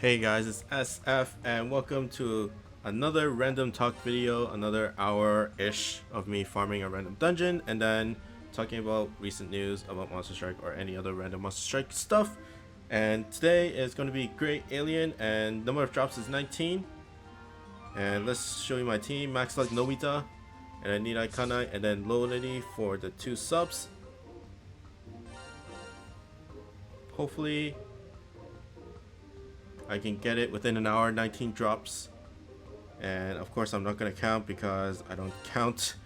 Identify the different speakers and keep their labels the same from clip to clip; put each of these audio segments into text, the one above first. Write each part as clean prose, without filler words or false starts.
Speaker 1: Hey guys, it's SF and welcome to another random talk video, another hour-ish of me farming a random dungeon and then talking about recent news about Monster Strike or any other random Monster Strike stuff. And today is going to be Great Alien and number of drops is 19. And let's show you my team. Max Luck Nobita and then Nidai Kanai and then Low Lady for the 2 subs. Hopefully I can get it within an hour. 19 drops, and of course I'm not gonna count because I don't count.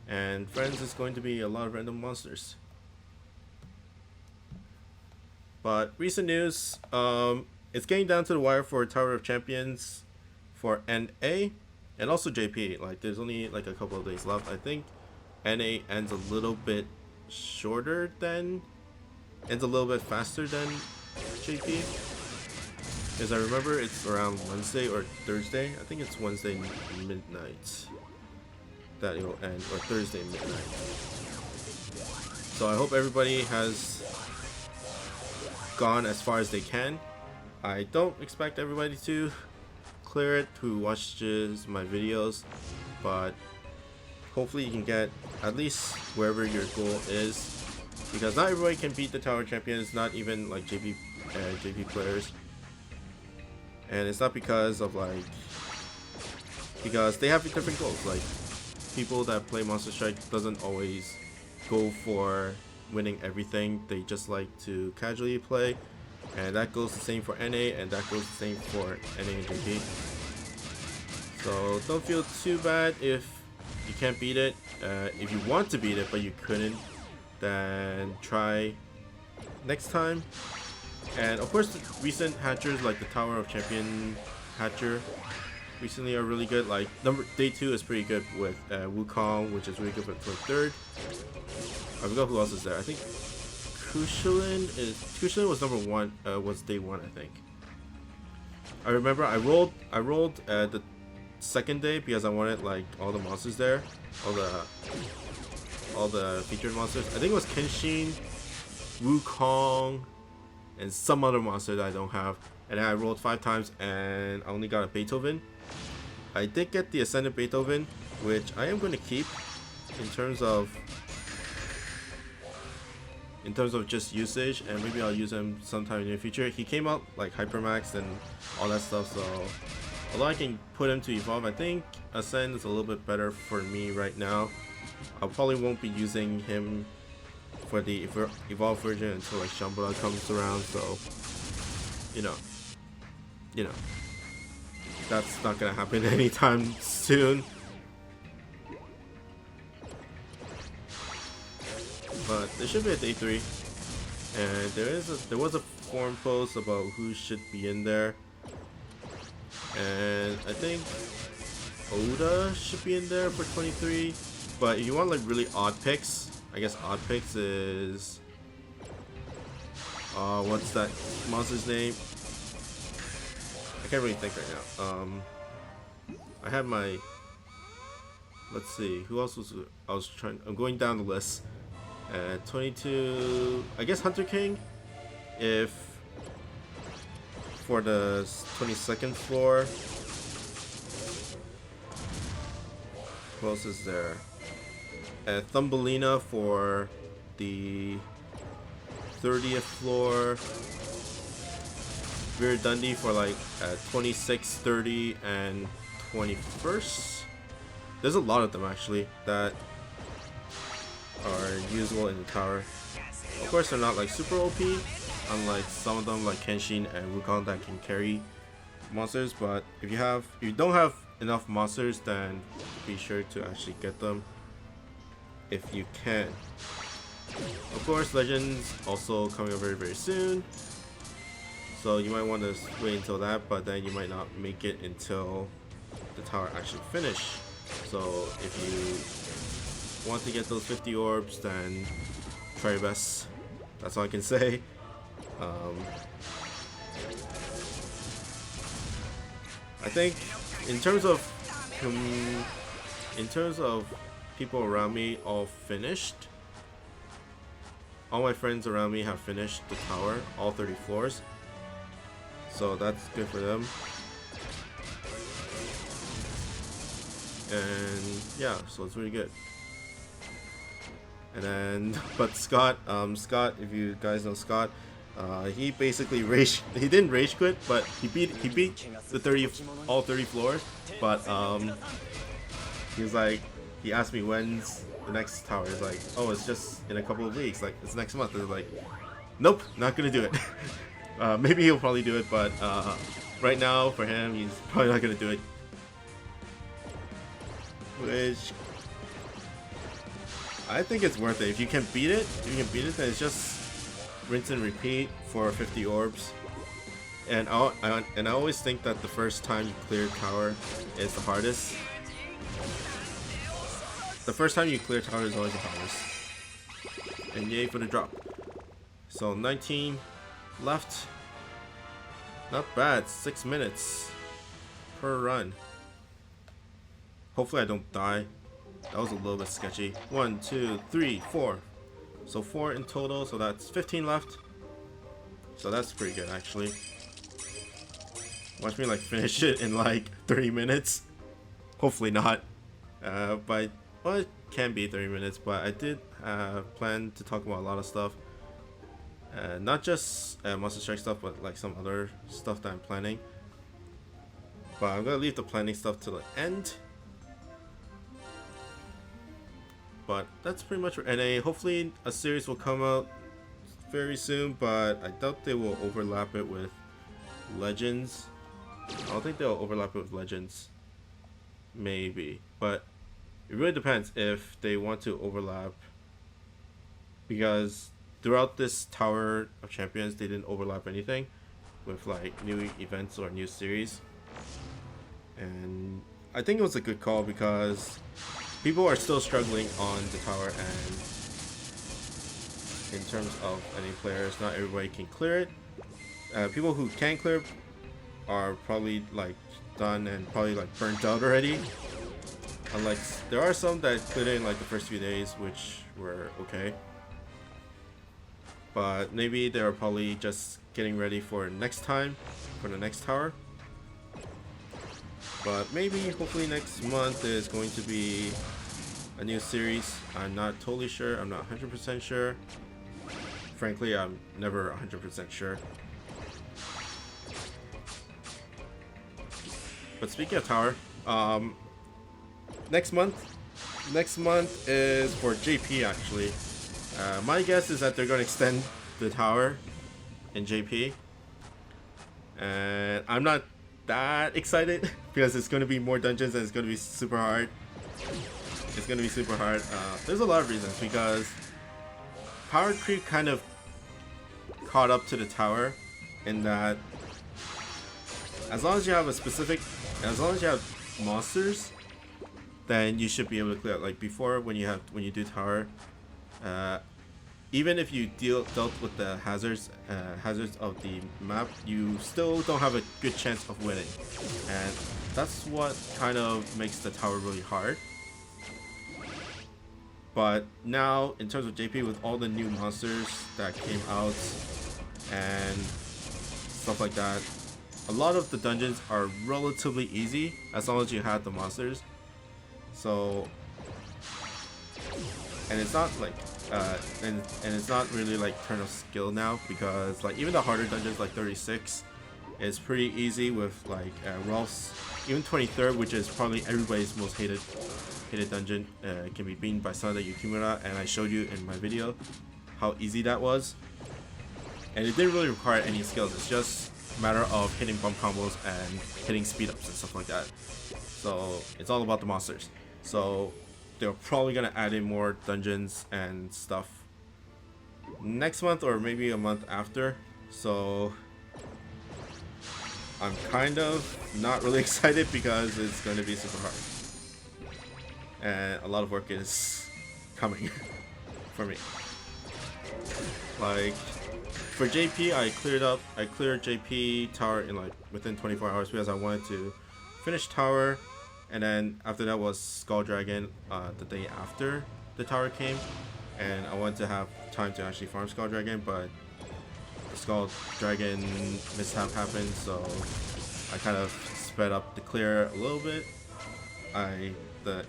Speaker 1: And friends, is going to be a lot of random monsters. But recent news, it's getting down to the wire for Tower of Champions for NA and also JP. Like there's only like a couple of days left. I think NA ends a little bit faster than JP, because I remember it's around Wednesday or Thursday. I think it's Wednesday midnight that it will end, or Thursday midnight. So I hope everybody has gone as far as they can. I don't expect everybody to clear it who watches my videos, but hopefully you can get at least wherever your goal is, because not everybody can beat the Tower Champions, not even like JP players. And it's not because of because they have different goals. Like people that play Monster Strike doesn't always go for winning everything. They just like to casually play, and that goes the same for NA, and that goes the same for NA and JP. So don't feel too bad if you can't beat it. If you want to beat it but you couldn't, then try next time. And of course the recent hatchers like the Tower of Champion hatcher recently are really good. Like day 2 is pretty good with Wukong, which is really good for third. I forgot who else is there. I think Kushlin was number 1, was day 1 I think. I remember I rolled the second day because I wanted like all the monsters there, all the featured monsters. I think it was Kenshin, Wukong, and some other monster that I don't have. And then I rolled 5 times and I only got a Beethoven. I did get the Ascended Beethoven, which I am going to keep in terms of just usage, and maybe I'll use him sometime in the future. He came out like Hypermax and all that stuff, so although I can put him to evolve, I think Ascend is a little bit better for me right now. I probably won't be using him for the evolved version until like Shambhala comes around, so you know that's not gonna happen anytime soon. But there should be a day 3, and there was a forum post about who should be in there, and I think Oda should be in there for 23. But if you want like really odd picks, I guess odd picks is what's that monster's name? I can't really think right now. I had my, let's see, who else was I'm going down the list. 22, I guess Hunter King, if for the 22nd floor. Who else is there? Thumbelina for the 30th floor. Veer Dundee for like 26, 30, and 21st. There's a lot of them actually that are usable in the tower. Of course they're not like super OP, unlike some of them like Kenshin and Wukong that can carry monsters, but if you don't have enough monsters, then be sure to actually get them if you can. Of course Legends also coming up very, very soon, so you might want to wait until that, but then you might not make it until the tower actually finish. So if you want to get those 50 orbs, then try your best. That's all I can say. I think in terms of people around me all finished, all my friends around me have finished the tower, all 30 floors. so that's good for them. And yeah, so it's really good. And then, but Scott, if you guys know Scott, he basically he didn't rage quit, but he beat the all 30 floors. But he was like, he asked me when's the next tower. He's like, oh, it's just in a couple of weeks, like it's next month. I was like, nope, not gonna do it. Maybe he'll probably do it, but right now for him, he's probably not gonna do it. Which I think it's worth it. If you can beat it, then it's just rinse and repeat for 50 orbs. And I always think that the first time you clear tower is the hardest. The first time you clear tower is always the hardest. And yay for the drop. So 19 left. Not bad. 6 minutes per run. Hopefully I don't die. That was a little bit sketchy. 1, 2, 3, 4. So 4 in total, so that's 15 left. So that's pretty good actually. Watch me like finish it in like 30 minutes. Hopefully not. But well, it can be 30 minutes, but I did plan to talk about a lot of stuff. Not just Monster Strike stuff, but like some other stuff that I'm planning. But I'm gonna leave the planning stuff to the end. But that's pretty much, and hopefully a series will come out very soon, but I doubt they will overlap it with Legends. I don't think they'll overlap it with Legends. Maybe, but it really depends if they want to overlap, because throughout this Tower of Champions they didn't overlap anything with like new events or new series, and I think it was a good call because people are still struggling on the tower, and in terms of any players, not everybody can clear it. People who can clear are probably like done and probably like burnt out already. Unlike there are some that cleared it in like the first few days, which were okay. But maybe they're probably just getting ready for next time, for the next tower. But maybe, hopefully next month is going to be a new series. I'm not totally sure. I'm not 100% sure. Frankly, I'm never 100% sure. But speaking of tower, next month is for JP actually. My guess is that they're going to extend the tower in JP. And I'm not that excited because it's going to be more dungeons and it's going to be super hard. It's going to be super hard. There's a lot of reasons, because power creep kind of caught up to the tower in that as long as you have monsters, then you should be able to clear it. Like before, when you do tower, even if you dealt with the hazards of the map, you still don't have a good chance of winning, and that's what kind of makes the tower really hard. But now, in terms of JP, with all the new monsters that came out and stuff like that, a lot of the dungeons are relatively easy as long as you have the monsters. So, and it's not like and it's not really like turn of skill now, because like even the harder dungeons like 36 is pretty easy with like Rolf's, even 23rd, which is probably everybody's most hated dungeon, can be beaten by Sanada Yukimura, and I showed you in my video how easy that was, and it didn't really require any skills. It's just a matter of hitting bump combos and hitting speed ups and stuff like that. So it's all about the monsters. So they're probably gonna add in more dungeons and stuff next month or maybe a month after. So I'm kind of not really excited because it's going to be super hard. And a lot of work is coming for me. Like for JP, I cleared JP tower in like within 24 hours because I wanted to finish tower, and then after that was Skull Dragon the day after the tower came, and I wanted to have time to actually farm Skull Dragon, but the Skull Dragon mishap happened, so I kind of sped up the clear a little bit. The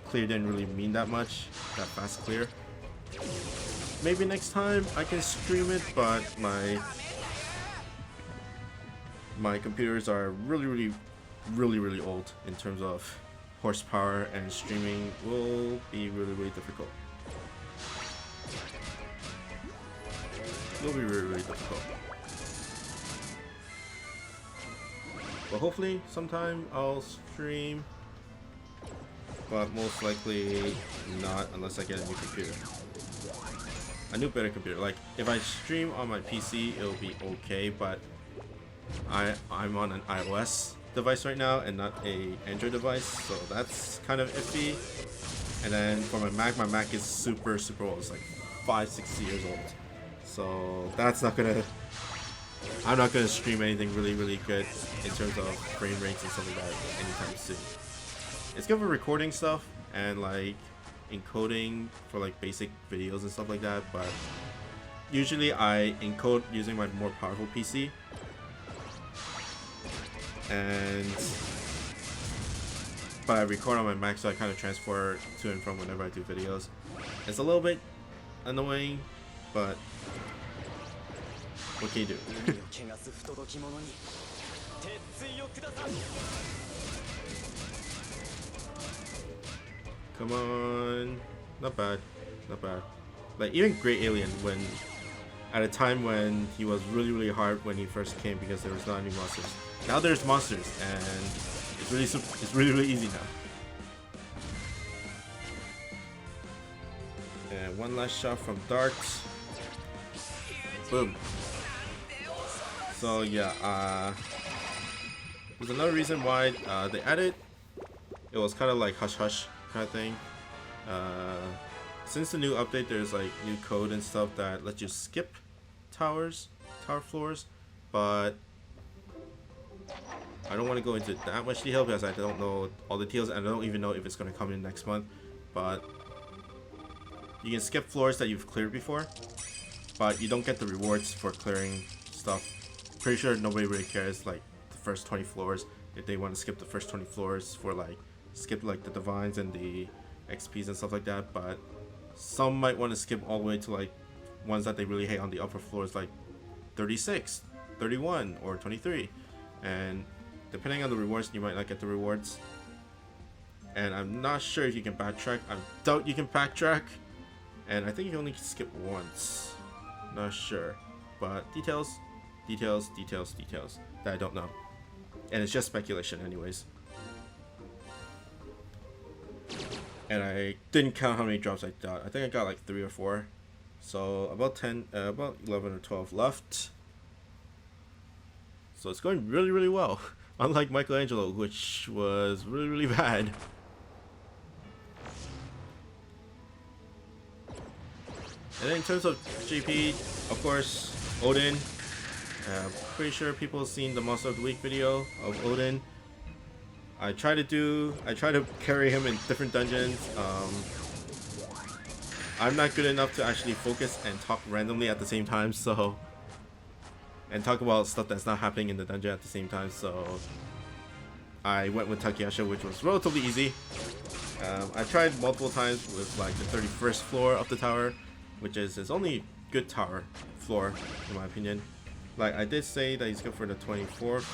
Speaker 1: clear didn't really mean that much, that fast clear. Maybe next time I can stream it, but my computers are really old in terms of horsepower, and streaming will be really difficult. It will be really difficult. But hopefully sometime I'll stream, but most likely not unless I get a new computer. A new better computer. Like if I stream on my PC it'll be okay, but I'm on an iOS device right now and not a Android device, so that's kind of iffy. And then for my Mac is super old. It's like 5-6 years old. So that's not gonna, I'm not gonna stream anything really good in terms of frame rates and stuff like that anytime soon. It's good for recording stuff and like encoding for like basic videos and stuff like that, but usually I encode using my more powerful PC, but I record on my Mac, so I kind of transfer to and from whenever I do videos. It's a little bit annoying, but what can you do? Come on, not bad. Like even Great Alien, when at a time when he was really hard when he first came because there was not any monsters. Now there's monsters and it's really easy now. And one last shot from Dart. Boom. So yeah, there's another reason why they added. It was kind of like hush hush kind of thing. Since the new update, there's like new code and stuff that lets you skip tower floors, but I don't want to go into that much detail because I don't know all the details and I don't even know if it's going to come in next month. But you can skip floors that you've cleared before, but you don't get the rewards for clearing stuff. Pretty sure nobody really cares like the first 20 floors if they want to skip the first 20 floors for like skip like the divines and the XPs and stuff like that, but some might want to skip all the way to like ones that they really hate on the upper floors, like 36, 31, or 23, and depending on the rewards you might not get the rewards. And I'm not sure if you can backtrack. I doubt you can backtrack, and I think you can only skip once. Not sure, but details that I don't know, and it's just speculation anyways. And I didn't count how many drops I got. I think I got like 3 or 4. So about 11 or 12 left. So it's going really well. Unlike Michelangelo, which was really bad. And then in terms of JP, of course, Odin. Pretty sure people have seen the Monster of the Week video of Odin. I try to carry him in different dungeons. I'm not good enough to actually focus and talk randomly at the same time, so, and talk about stuff that's not happening in the dungeon at the same time, so I went with Takayasha, which was relatively easy. I tried multiple times with like the 31st floor of the tower, which is his only good tower floor in my opinion. Like I did say that he's good for the 24th.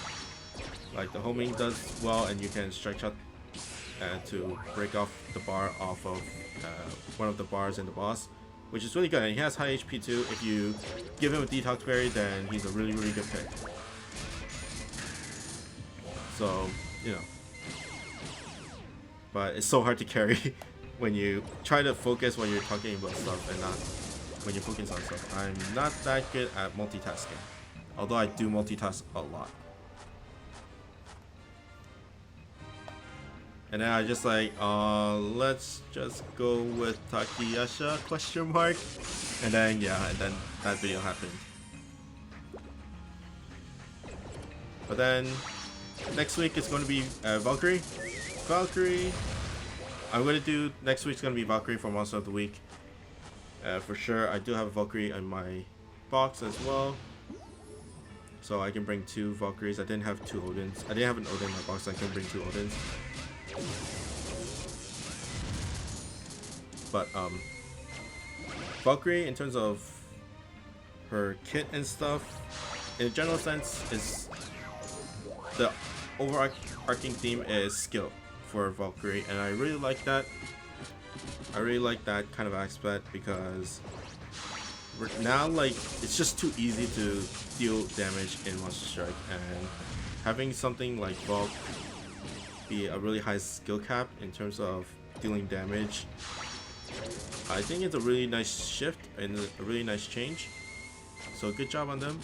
Speaker 1: Like the homing does well, and you can strike shot to break off the bar off of one of the bars in the boss, which is really good. And he has high HP too. If you give him a detox berry, then he's a really good pick. So you know, but it's so hard to carry when you try to focus when you're talking about stuff and not when you're focusing on stuff. I'm not that good at multitasking, although I do multitask a lot. And then I just like, let's just go with Takayasha question mark. And then yeah, and then that video happened. But then next week it's going to be Valkyrie. I'm going to do, next week's going to be Valkyrie for Monster of the Week. For sure, I do have Valkyrie in my box as well, so I can bring 2 Valkyries. I didn't have 2 Odins. I didn't have an Odin in my box, so I can bring 2 Odins. But Valkyrie, in terms of her kit and stuff, in a general sense, is the overarching theme is skill for Valkyrie, and I really like that. I really like that kind of aspect, because now, like, it's just too easy to deal damage in Monster Strike, and having something like Valk be a really high skill cap in terms of dealing damage, I think it's a really nice shift and a really nice change. So good job on them.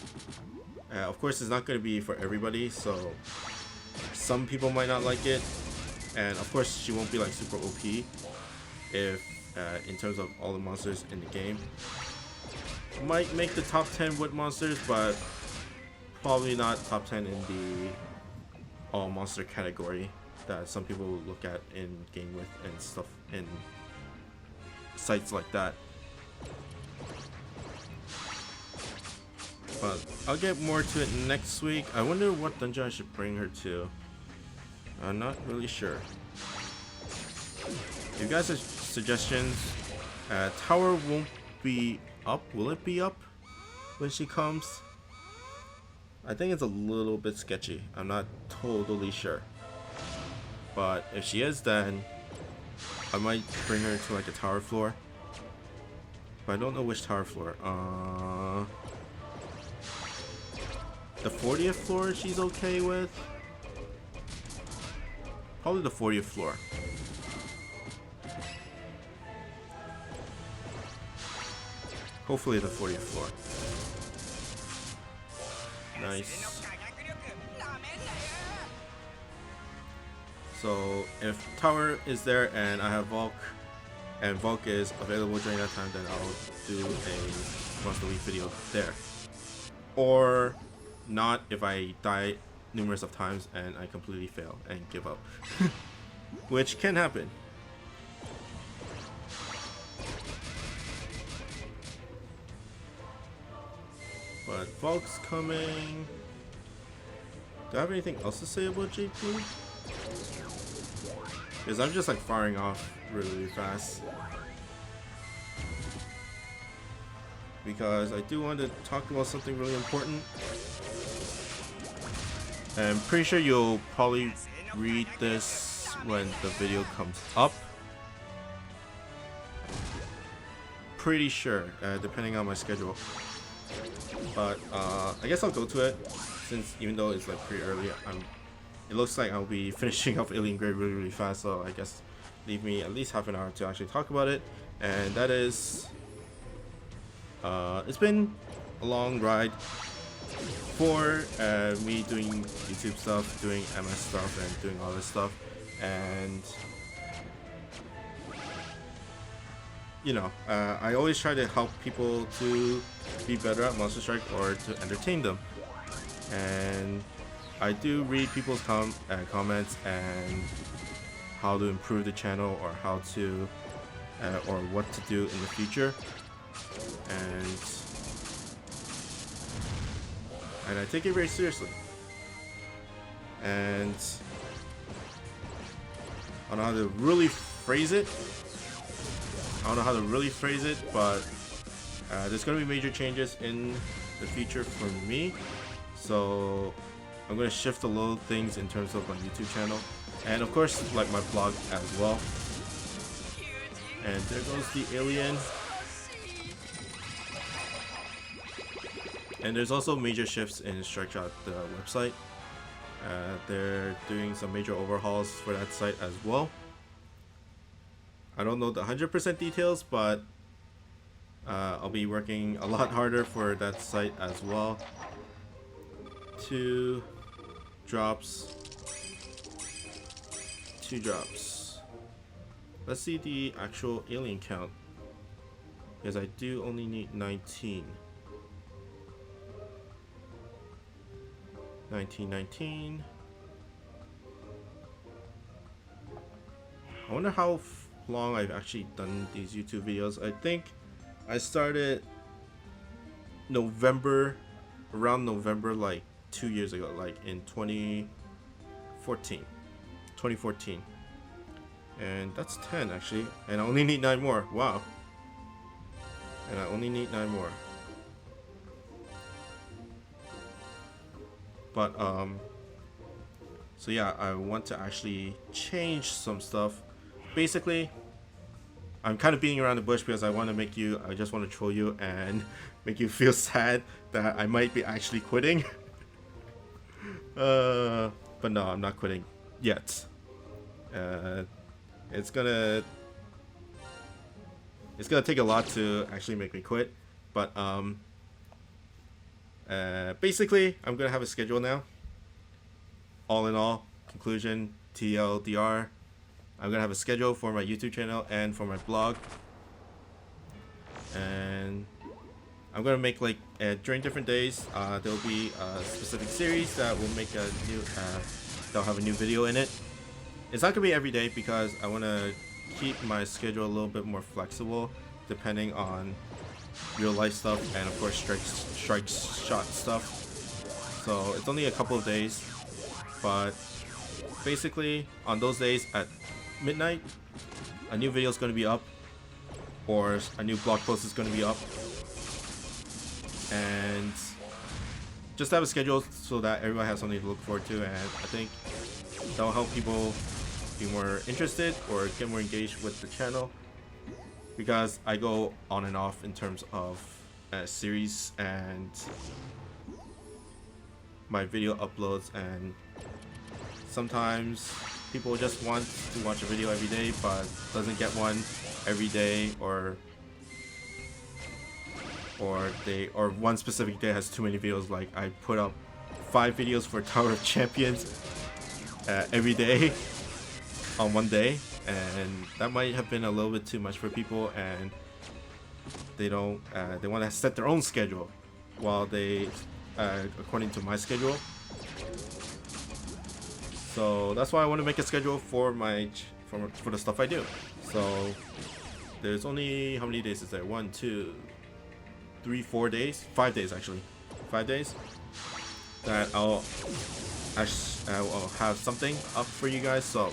Speaker 1: Of course, it's not going to be for everybody, so some people might not like it, and of course she won't be like super OP if in terms of all the monsters in the game. Might make the top 10 wood monsters, but probably not top 10 in the all monster category that some people look at in game with and stuff in sites like that. But I'll get more to it next week. I wonder what dungeon I should bring her to. I'm not really sure. If you guys have suggestions, tower won't be up. Will it be up when she comes? I think it's a little bit sketchy. I'm not totally sure. But if she is, then I might bring her to like a tower floor. But I don't know which tower floor. The 40th floor she's okay with. Probably the 40th floor. Hopefully the 40th floor. Nice. So if tower is there and I have Valk, and Valk is available during that time, then I'll do a Monster Week video there. Or not if I die numerous of times and I completely fail and give up. Which can happen. But Valk's coming. Do I have anything else to say about JP? Because I'm just like firing off really fast. Because I do want to talk about something really important. And I'm pretty sure you'll probably read this when the video comes up. Pretty sure, depending on my schedule. But I guess I'll go to it, since even though it's like pretty early, it looks like I'll be finishing off Alien Grade really fast, so I guess leave me at least half an hour to actually talk about it. And that is, it's been a long ride for me doing YouTube stuff, doing MS stuff, and doing all this stuff. And you know, I always try to help people to be better at Monster Strike or to entertain them. And I do read people's comments and how to improve the channel, or how to, or what to do in the future. And I take it very seriously. And I don't know how to really phrase it. But there's going to be major changes in the future for me. So I'm going to shift a little things in terms of my YouTube channel. And of course, like my blog as well. And there goes the alien. And there's also major shifts in StrikeShot, the website. They're doing some major overhauls for that site as well. I don't know the 100% details, but I'll be working a lot harder for that site as well. 2 drops. Let's see the actual alien count, because I do only need 19. 19. I wonder how long I've actually done these YouTube videos. I think I started November, around November, like 2 years ago, like in 2014, and that's 10 actually, and I only need 9 more. Wow. And I only need 9 more. But so yeah, I want to actually change some stuff. Basically, I'm kind of beating around the bush because I just want to troll you and make you feel sad that I might be actually quitting. But no, I'm not quitting yet. It's gonna take a lot to actually make me quit. But basically, I'm gonna have a schedule now. All in all, conclusion, TLDR, I'm gonna have a schedule for my YouTube channel and for my blog, and I'm gonna make like during different days there'll be a specific series that will make a new that'll have a new video in it. It's not gonna be every day because I want to keep my schedule a little bit more flexible depending on real life stuff and of course strike shot stuff. So it's only a couple of days, but basically on those days at midnight a new video is going to be up or a new blog post is going to be up, and just have a schedule so that everyone has something to look forward to, and I think that'll help people be more interested or get more engaged with the channel, because I go on and off in terms of series and my video uploads, and sometimes people just want to watch a video every day but doesn't get one every day, or one specific day has too many videos. Like I put up 5 videos for Tower of Champions every day on one day, and that might have been a little bit too much for people, and they don't they want to set their own schedule while they according to my schedule. So that's why I want to make a schedule for my for the stuff I do. So there's only, how many days is there? 1, 2, 3, 4 days, 5 days actually, 5 days that I'll have something up for you guys. So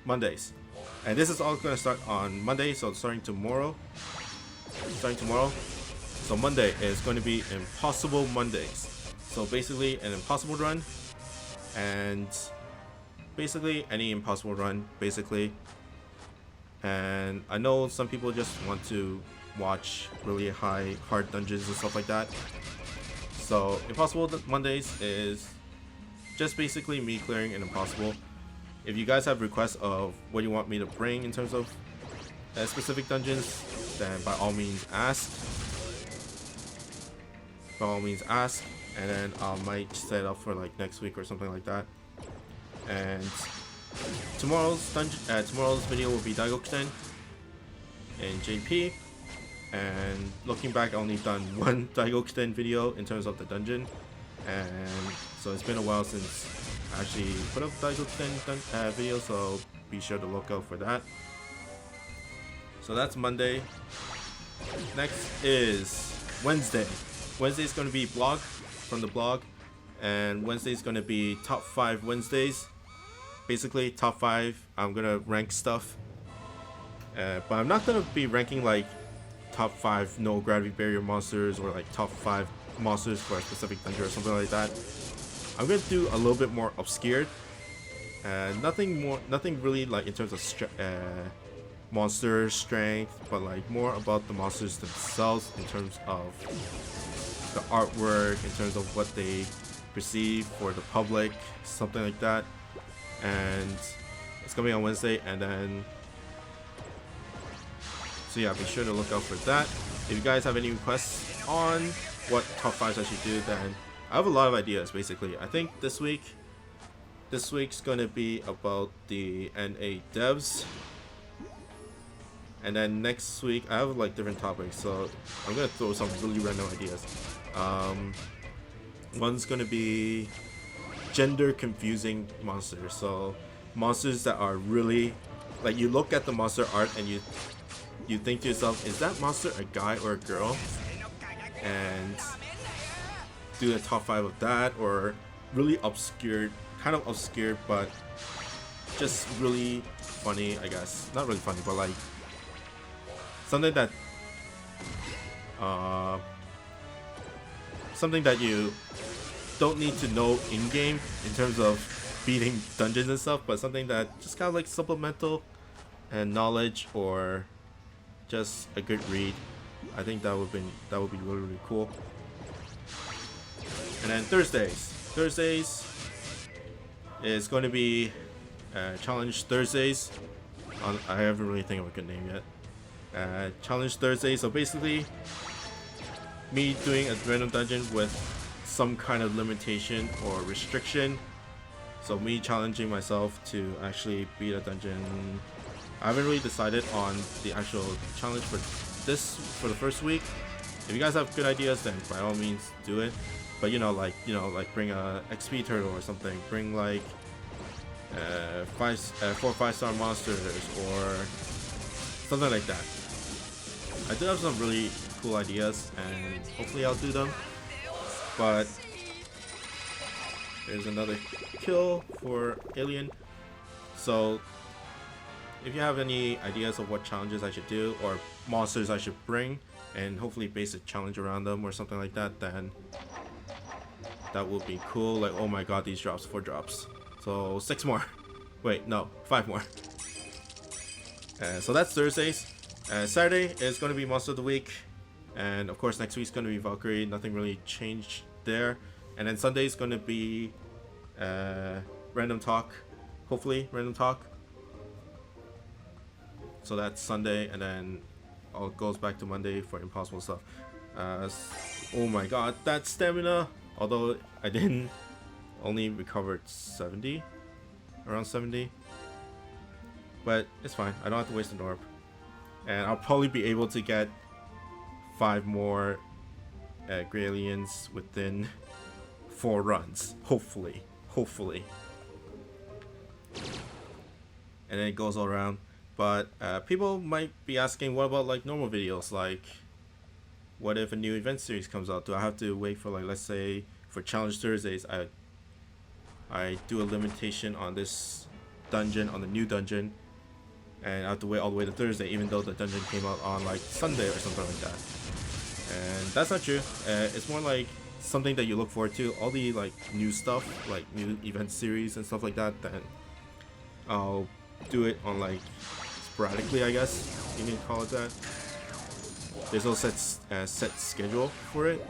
Speaker 1: Mondays, and this is all going to start on Monday, so starting tomorrow. So Monday is going to be Impossible Mondays. So basically an impossible run, and basically any impossible run basically. And I know some people just want to watch really hard dungeons and stuff like that. So Impossible Mondays is just basically me clearing an impossible. If you guys have requests of what you want me to bring in terms of specific dungeons, then by all means ask. And then I might set it up for like next week or something like that. And tomorrow's video will be Daigokuten in JP. And looking back, I only done one Daigokuten video in terms of the dungeon, and so it's been a while since I actually put up Daigokuten video, so be sure to look out for that. So that's Monday. Next is Wednesday. Wednesday is going to be blog from the blog, and Wednesday is going to be top 5 Wednesdays. Basically top 5. I'm gonna rank stuff, but I'm not gonna be ranking like top 5 no gravity barrier monsters or like top 5 monsters for a specific dungeon or something like that. I'm gonna do a little bit more obscured, nothing really like in terms of monster strength, but like more about the monsters themselves in terms of the artwork, in terms of what they perceive for the public, something like that. And it's gonna be on Wednesday, and then so yeah, be sure to look out for that. If you guys have any requests on what top 5s I should do, then I have a lot of ideas. Basically, I think this week's gonna be about the NA devs, and then next week I have like different topics, so I'm gonna throw some really random ideas. One's gonna be gender confusing monsters, so monsters that are really like, you look at the monster art and you think to yourself, is that monster a guy or a girl? and do a top 5 of that, or really obscure, kind of obscure, but just really funny, I guess. Not really funny, but like something that you don't need to know in game in terms of beating dungeons and stuff, but something that just kind of like supplemental and knowledge, or just a good read. I think that would be really cool. And then Thursdays is going to be Challenge Thursdays. I haven't really think of a good name yet. Challenge Thursday. So basically, me doing a random dungeon with some kind of limitation or restriction. So me challenging myself to actually beat a dungeon. I haven't really decided on the actual challenge for the first week. If you guys have good ideas, then by all means do it. But like bring a XP turtle or something. Bring like 4 5-star monsters or something like that. I do have some really cool ideas, and hopefully I'll do them. But there's another kill for alien. So if you have any ideas of what challenges I should do or monsters I should bring, and hopefully base a challenge around them or something like that, then that would be cool. Like, oh my god, these drops, 4 drops. So 6 more. Wait, no, 5 more. So that's Thursdays. Saturday is going to be Monster of the Week. And of course next week's going to be Valkyrie. Nothing really changed there. And then Sunday is going to be Random Talk. Hopefully, Random Talk. So that's Sunday, and then all goes back to Monday for impossible stuff. Oh my god, that stamina! Although I didn't, only recovered 70, around 70. But it's fine, I don't have to waste an orb. And I'll probably be able to get 5 more Grey Aliens within 4 runs. Hopefully. And then it goes all around. But people might be asking, what about like normal videos? Like, what if a new event series comes out? Do I have to wait for, like, let's say for Challenge Thursdays, I do a limitation on this dungeon, on the new dungeon, and I have to wait all the way to Thursday, even though the dungeon came out on like Sunday or something like that. And that's not true. It's more like something that you look forward to. All the like new stuff, like new event series and stuff like that, then I'll do it on like sporadically, I guess you can call it that. There's no set schedule for it.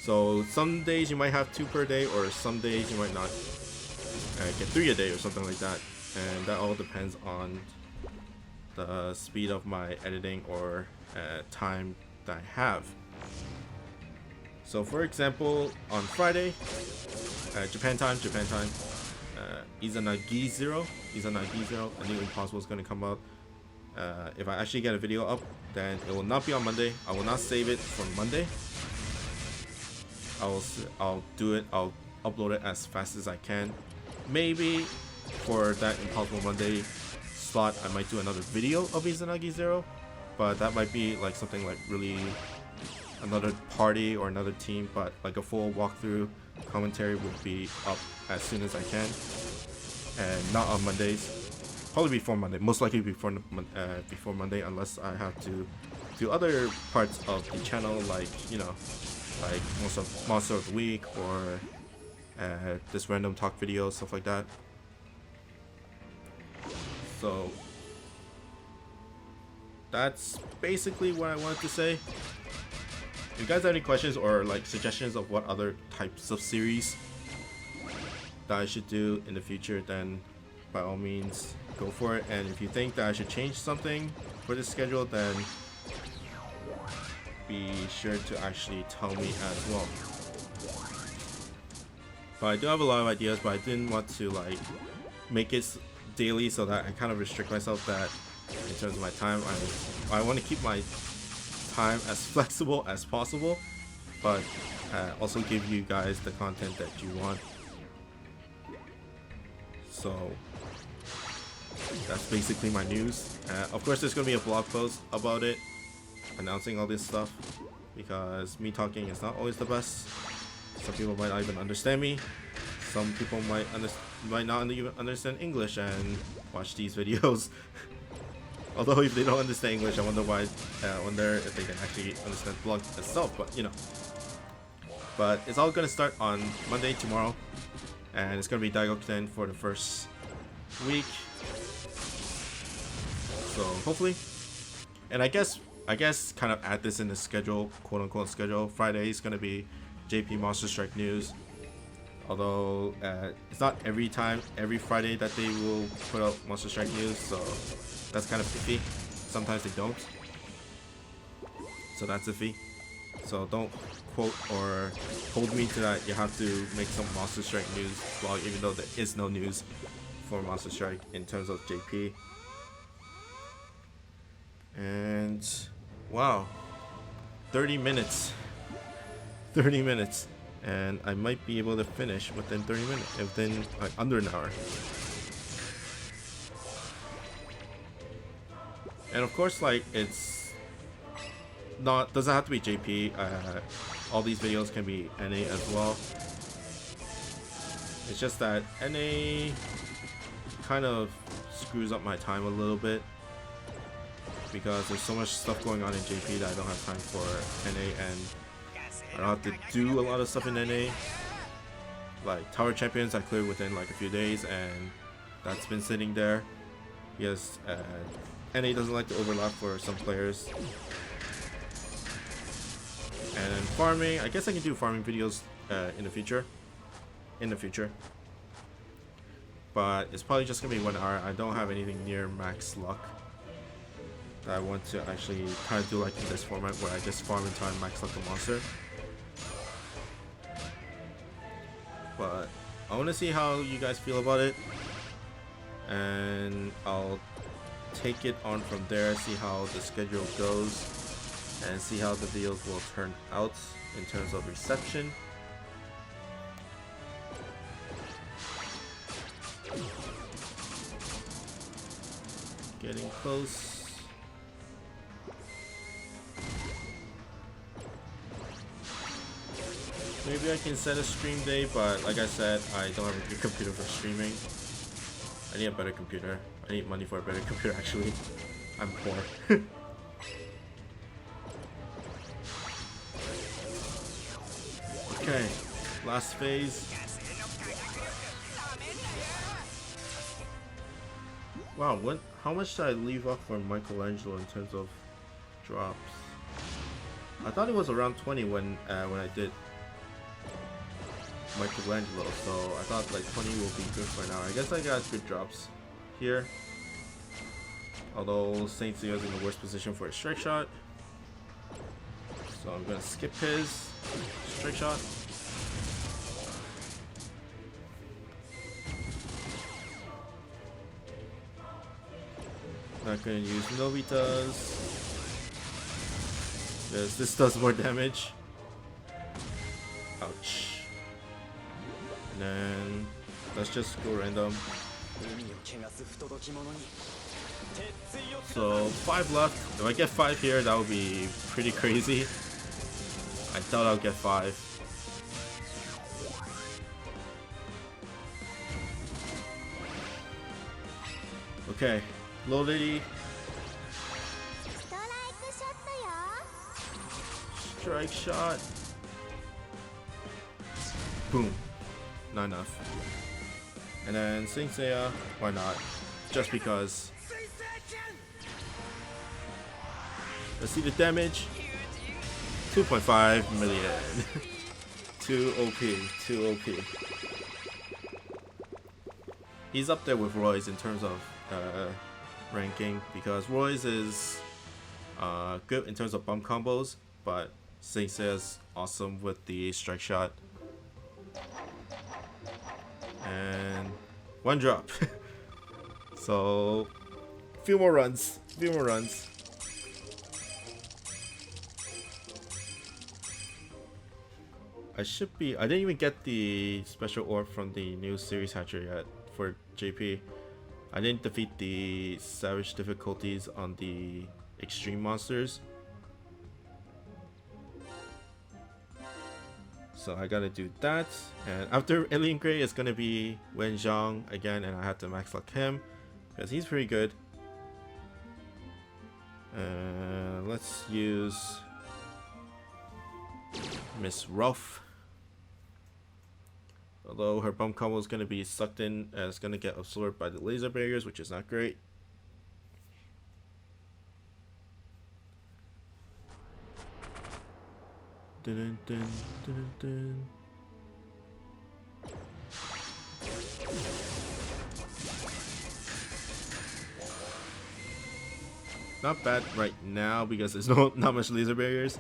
Speaker 1: So some days you might have 2 per day, or some days you might not get 3 a day or something like that. And that all depends on the speed of my editing or time that I have. So for example, on Friday, Japan time, Izanagi Zero, a new Impossible is going to come out. If I actually get a video up, then it will not be on Monday. I will not save it for Monday. I'll do it. I'll upload it as fast as I can. Maybe for that Impossible Monday slot, I might do another video of Izanagi Zero, but that might be like something like really another party or another team. But like a full walkthrough commentary would be up as soon as I can, and not on Mondays. Probably before Monday, most likely before Monday, unless I have to do other parts of the channel, like, you know, like Monster of the Week or this random talk video, stuff like that. So that's basically what I wanted to say. If you guys have any questions or like suggestions of what other types of series that I should do in the future, then by all means go for it. And if you think that I should change something for this schedule, then be sure to actually tell me as well. But I do have a lot of ideas, but I didn't want to like make it daily, so that I kind of restrict myself that in terms of my time. I want to keep my time as flexible as possible, but also give you guys the content that you want. So that's basically my news. Of course, there's gonna be a blog post about it, announcing all this stuff. because me talking is not always the best. Some people might not even understand me. Some people might not even understand English and watch these videos. Although if they don't understand English, I wonder if they can actually understand the blog itself. But you know, but it's all gonna start on Monday tomorrow, and it's gonna be Daigokuten for the first week. So hopefully, and I guess kind of add this in the schedule, quote unquote schedule. Friday is gonna be JP Monster Strike news. Although it's not every Friday that they will put out Monster Strike news, so that's kind of iffy. Sometimes they don't, so that's iffy. So don't quote or hold me to that. You have to make some Monster Strike news blog, even though there is no news for Monster Strike in terms of JP. And wow, 30 minutes. 30 minutes. And I might be able to finish within 30 minutes, within like under an hour. And of course, like, it's not, doesn't have to be JP. All these videos can be NA as well. It's just that NA kind of screws up my time a little bit, because there's so much stuff going on in JP that I don't have time for NA, and I don't have to do a lot of stuff in NA. Like Tower Champions I cleared within like a few days, and that's been sitting there because NA doesn't like to overlap for some players. And then farming, I guess I can do farming videos in the future. But it's probably just gonna be 1 hour. I don't have anything near max luck that I want to actually kind of do like in this format where I just farm until I max luck the monster. But I want to see how you guys feel about it, and I'll take it on from there, see how the schedule goes, and see how the videos will turn out in terms of reception. Getting close. Maybe I can set a stream day, but like I said, I don't have a good computer for streaming. I need a better computer. I need money for a better computer, actually. I'm poor. Okay, last phase. Wow, how much did I leave off for Michelangelo in terms of drops? I thought it was around 20 when I did Michelangelo, so I thought like 20 will be good for now. I guess I got good drops here, although Saint Seiya's in the worst position for a strike shot, so I'm gonna skip his strike shot. Not gonna use Novita's because this does more damage. Ouch. And then let's just go random. So 5 left. If I get 5 here, that would be pretty crazy. I thought I'll get 5. Okay, loaded. Strike shot. Boom. Not enough. And then Saint Seiya, why not? Just because. Let's see the damage. 2.5 million. Too OP. He's up there with Roy's in terms of ranking, because Roy's is good in terms of bump combos, but Saint Seiya's awesome with the strike shot. And 1 drop. So few more runs. I didn't even get the special orb from the new series hatcher yet for JP. I didn't defeat the savage difficulties on the extreme monsters. So I gotta do that, and after Alien Gray it's gonna be Wen Zhang again, and I have to max lock him because he's pretty good. Let's use Miss Ruff. Although her bump combo is gonna be sucked in, and it's gonna get absorbed by the laser barriers, which is not great. Dun, dun, dun, dun. Not bad right now because there's not much laser barriers.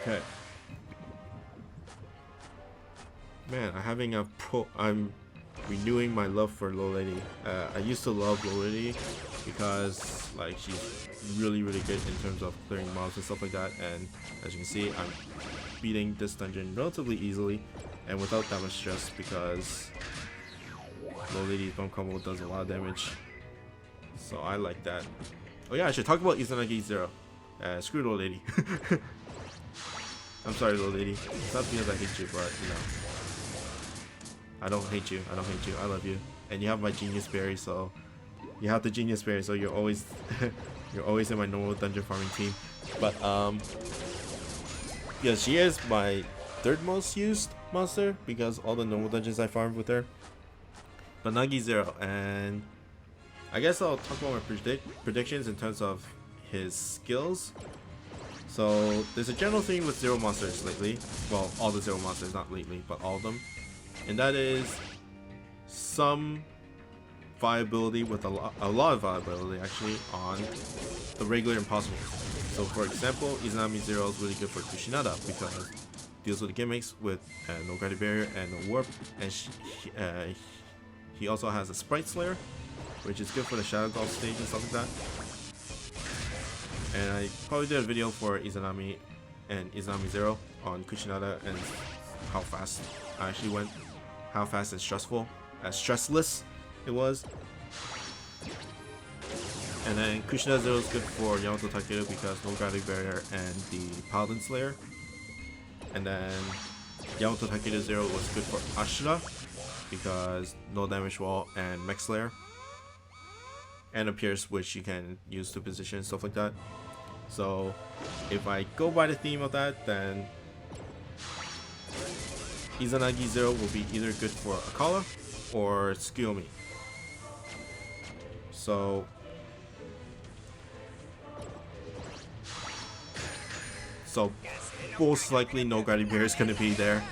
Speaker 1: Okay. Man, I'm renewing my love for Low Lady. I used to love Low Lady because like she's really good in terms of clearing mobs and stuff like that, and as you can see I'm beating this dungeon relatively easily and without that much stress because Low Lady's bump combo does a lot of damage, so I like that. Oh yeah, I should talk about Izanagi Zero. Screw Low Lady. I'm sorry, Low Lady. It's not because I hate you, but you know, I don't hate you. I love you, and you have my genius berry, so you have the genius berry, so you're always you're always in my normal dungeon farming team. But yeah, she is my third most used monster because all the normal dungeons I farmed with her. But Nagi Zero, and I guess I'll talk about my predictions in terms of his skills. So there's a general theme with Zero monsters lately. Well, all the Zero monsters, not lately, but all of them. And that is some viability with a lot of viability actually on the regular impossibles. So for example, Izanami Zero is really good for Kushinada because it deals with the gimmicks with no gravity barrier and no warp, and he also has a Sprite Slayer, which is good for the Shadow Golf stage and stuff like that. And I probably did a video for Izanami and Izanami Zero on Kushinada and how fast I actually went, how fast and stressless it was. And then Kushinada Zero is good for Yamato Takeru because no gravity barrier and the Paladin Slayer. And then Yamato Takeru Zero was good for Ashura because no damage wall and Mech Slayer. And a Pierce, which you can use to position, stuff like that. So if I go by the theme of that, then Izanagi Zero will be either good for Akala or Tsukuyomi. So most likely no gravity barrier is going to be there.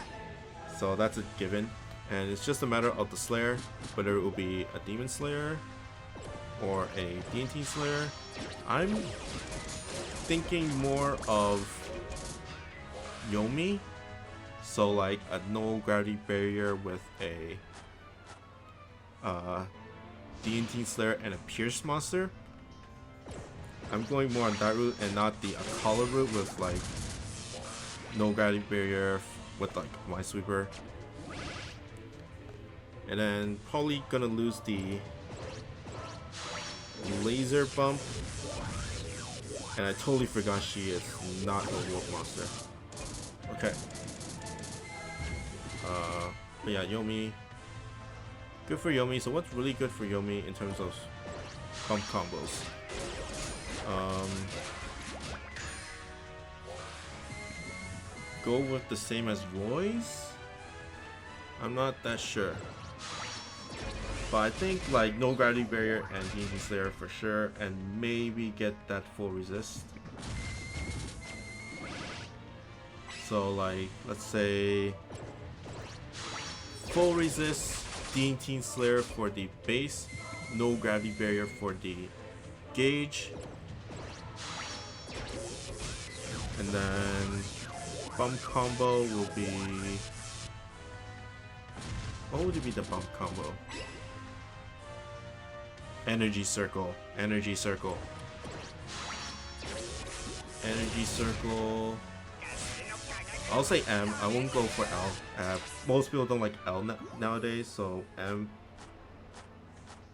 Speaker 1: So that's a given. And it's just a matter of the Slayer, whether it will be a Demon Slayer or a D&T Slayer. I'm thinking more of Yomi, so like a no gravity barrier with a D&T Slayer and a Pierce monster. I'm going more on that route and not the Akala route with like no gravity barrier with like Minesweeper. And then probably gonna lose the laser bump, and I totally forgot she is not a wolf monster. Okay. But yeah, Yomi, good for Yomi. So what's really good for Yomi in terms of bump combos? Go with the same as Roy's? I'm not that sure. But I think like no gravity barrier and D&D Slayer for sure, and maybe get that full resist. So like, let's say full resist, D&T Slayer for the base, no gravity barrier for the gauge, and then bump combo will be, what would be the bump combo? Energy circle. I'll say M. I won't go for L. Most people don't like L nowadays, so M.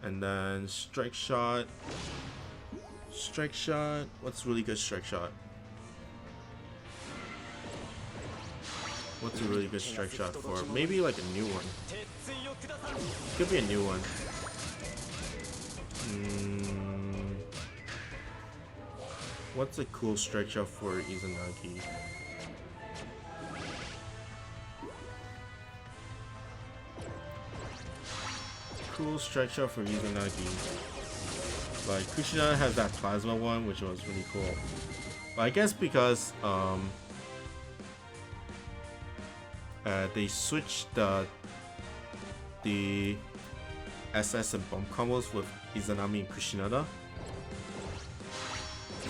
Speaker 1: And then strike shot. Strike shot. What's really good strike shot? What's a really good strike shot for? Maybe like a new one. Could be a new one. What's a cool strike shot for Izanagi? Cool strike shot for Izanagi. Like Kushina has that plasma one, which was really cool. But I guess because they switched the SS and bump combos with Izanami and Kushinada.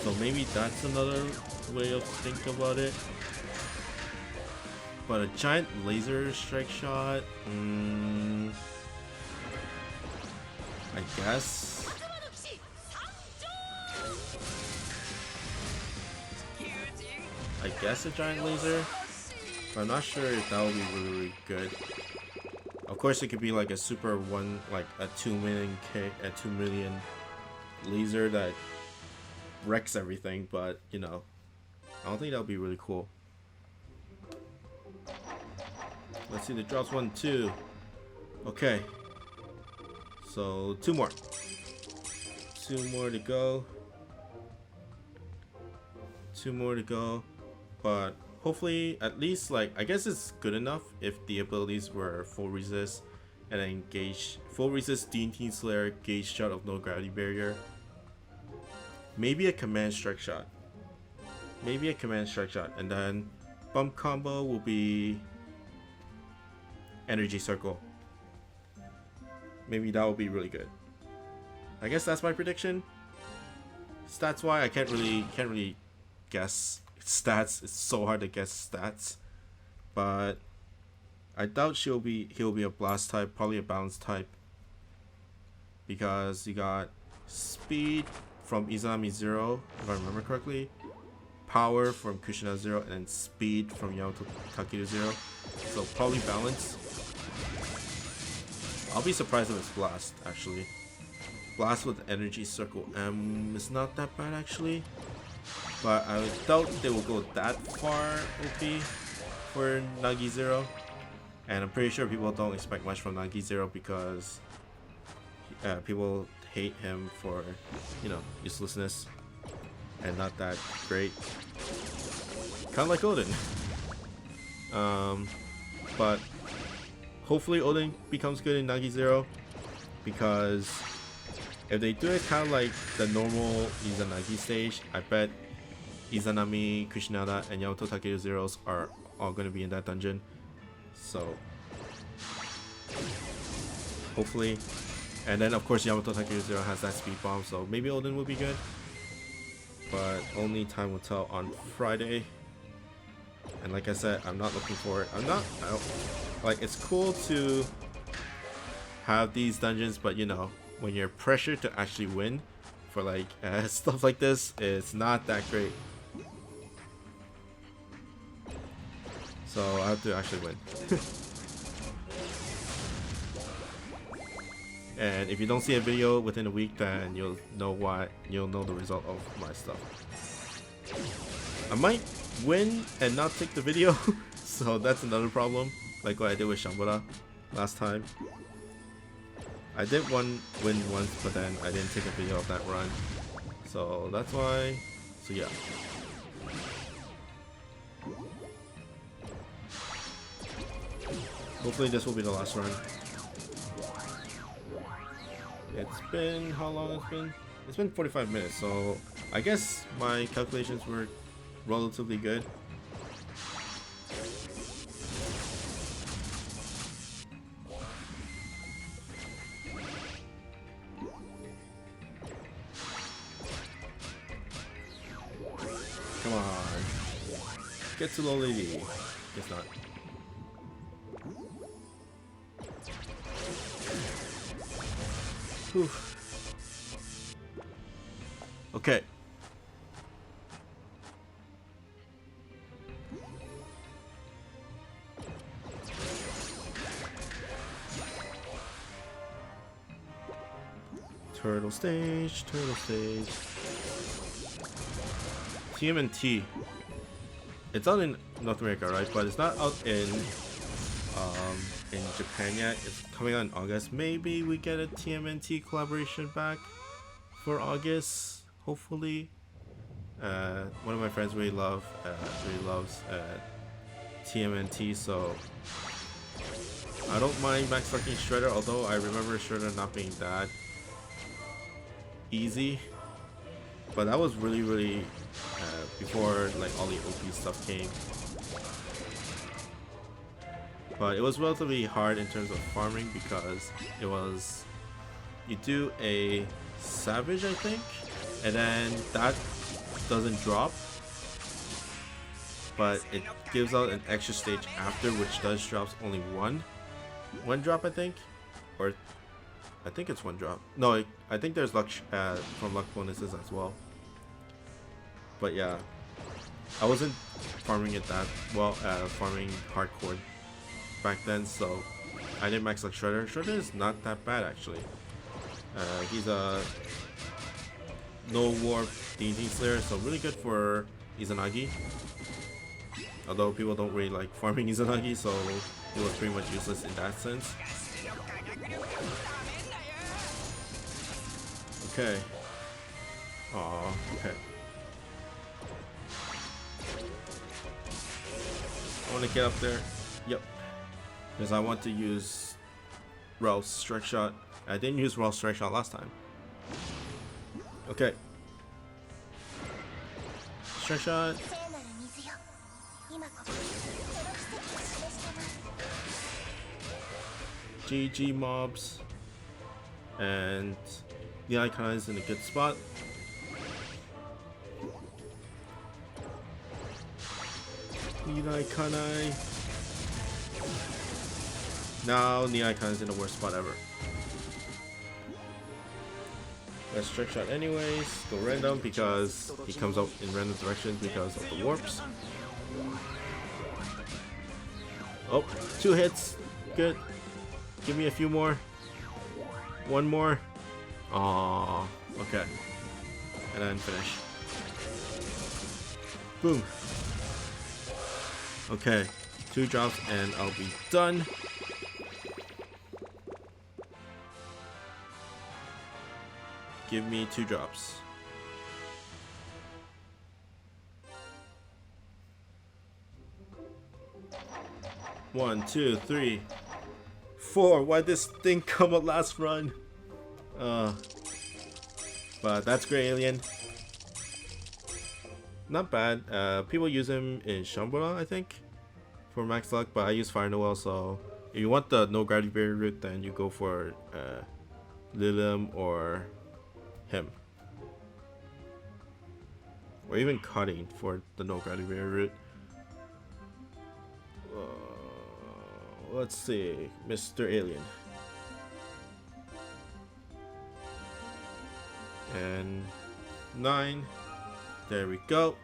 Speaker 1: So maybe that's another way of thinking about it. But a giant laser strike shot, I guess. I guess a giant laser. But I'm not sure if that would be really, really good. Of course, it could be like a super one, like a 2 million laser that wrecks everything. But you know, I don't think that would be really cool. Let's see, the drops 1, 2. Okay. So 2 more. 2 more to go. 2 more to go. But hopefully, at least, like, I guess it's good enough if the abilities were full resist and then gauge, full resist DNT Slayer, gauge shot of no gravity barrier. Maybe a command strike shot. Maybe a command strike shot. And then bump combo will be energy circle. Maybe that will be really good. I guess that's my prediction. Stats wise, I can't really guess stats. It's so hard to guess stats. But I doubt he'll be a blast type, probably a balance type. Because you got speed from Izanami 0, if I remember correctly. Power from Kushina 0, and then speed from Yamato Takeru 0. So probably balance. I'll be surprised if it's Blast, actually. Blast with Energy Circle M is not that bad, actually. But I doubt they will go that far OP for Nagi 0. And I'm pretty sure people don't expect much from Nagi 0 because people hate him for, you know, uselessness and not that great. Kind of like Odin. But hopefully Odin becomes good in Nagi 0, because if they do it kind of like the normal Izanagi stage, I bet Izanami, Kushinada, and Yamato Takeru Zeros are all going to be in that dungeon. So hopefully. And then of course Yamato Takeru Zero has that speed bomb, so maybe Odin will be good. But only time will tell on Friday. And like I said, I'm not looking for it. Like, it's cool to have these dungeons, but you know, when you're pressured to actually win for like stuff like this, it's not that great. So I have to actually win. And if you don't see a video within a week, then you'll know why. You'll know the result of my stuff. I might win and not take the video, so that's another problem. Like what I did with Shambhala last time. I did win once, but then I didn't take a video of that run. So that's why. So yeah. Hopefully this will be the last run. It's been, how long it's been? It's been 45 minutes, so I guess my calculations were relatively good. Come on. Get to low lady. Guess not. Whew. Okay. Turtle stage, turtle stage. TMNT. It's out in North America, right? But it's not out in Japan yet. It's coming out in August. Maybe we get a TMNT collaboration back for August, hopefully. One of my friends really loves TMNT, so I don't mind max lucking Shredder, although I remember Shredder not being that easy. But that was really before like all the OP stuff came. But it was relatively hard in terms of farming because it was, you do a Savage, I think, and then that doesn't drop, but it gives out an extra stage after, which does drops only one drop, I think, or I think it's one drop. No, I think there's luck from luck bonuses as well. But yeah, I wasn't farming it that well, farming hardcore back then, so I didn't max luck Shredder. Shredder is not that bad actually. He's a no warp DNT Slayer, so really good for Izanagi. Although people don't really like farming Izanagi, so it was pretty much useless in that sense. Okay. Aw, okay. I want to get up there. Yep. Because I want to use Ralph's Strike Shot. I didn't use Ralph's Strike Shot last time. Okay. Strike Shot. GG mobs. And the icon is in a good spot. Nidai Kanai. Now the icon is in the worst spot ever. Let's Trick Shot anyways. Go random because he comes up in random directions because of the warps. Oh, 2 hits. Good. Give me a few more. One more. Aww. Okay. And then finish. Boom. Okay. 2 drops and I'll be done. Give me 2 drops. One, 2, 3, 4. Why'd this thing come at last run? But that's great, Alien. Not bad. People use him in Shambhala, I think, for max luck, but I use Fire Noel, so if you want the no gravity barrier route, then you go for Lilim or him. Or even Cutting for the no gravity barrier route. Let's see, Mr. Alien. And 9. There we go.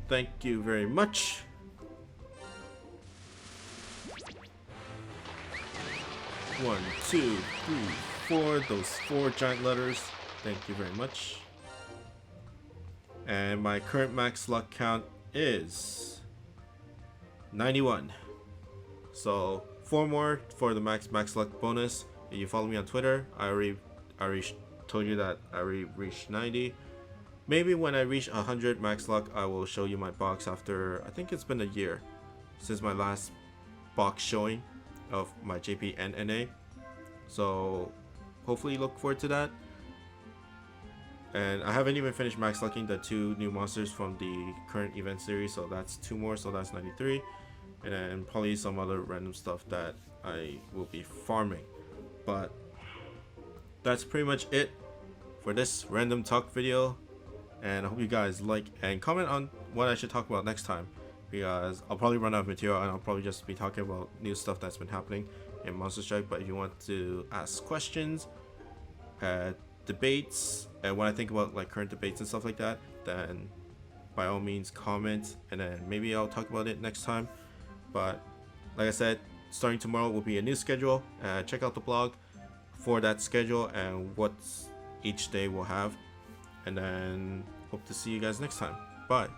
Speaker 1: Thank you very much. One, 2, 3, 4. Those 4 giant letters. Thank you very much. And my current max luck count is 91. So 4 more for the max luck bonus. If you follow me on Twitter, I already told you that I already reached 90. Maybe when I reach 100 max luck, I will show you my box after, I think it's been a year since my last box showing of my JP and NA. So hopefully look forward to that. And I haven't even finished max lucking the 2 new monsters from the current event series, so that's 2 more, so that's 93. And then probably some other random stuff that I will be farming. But that's pretty much it for this random talk video. And I hope you guys like and comment on what I should talk about next time, because I'll probably run out of material and I'll probably just be talking about new stuff that's been happening in Monster Strike. But if you want to ask questions, debates, and when I think about like current debates and stuff like that, then by all means comment, and then maybe I'll talk about it next time. But like I said, starting tomorrow will be a new schedule. Check out the blog for that schedule and what each day will have. And then hope to see you guys next time. Bye.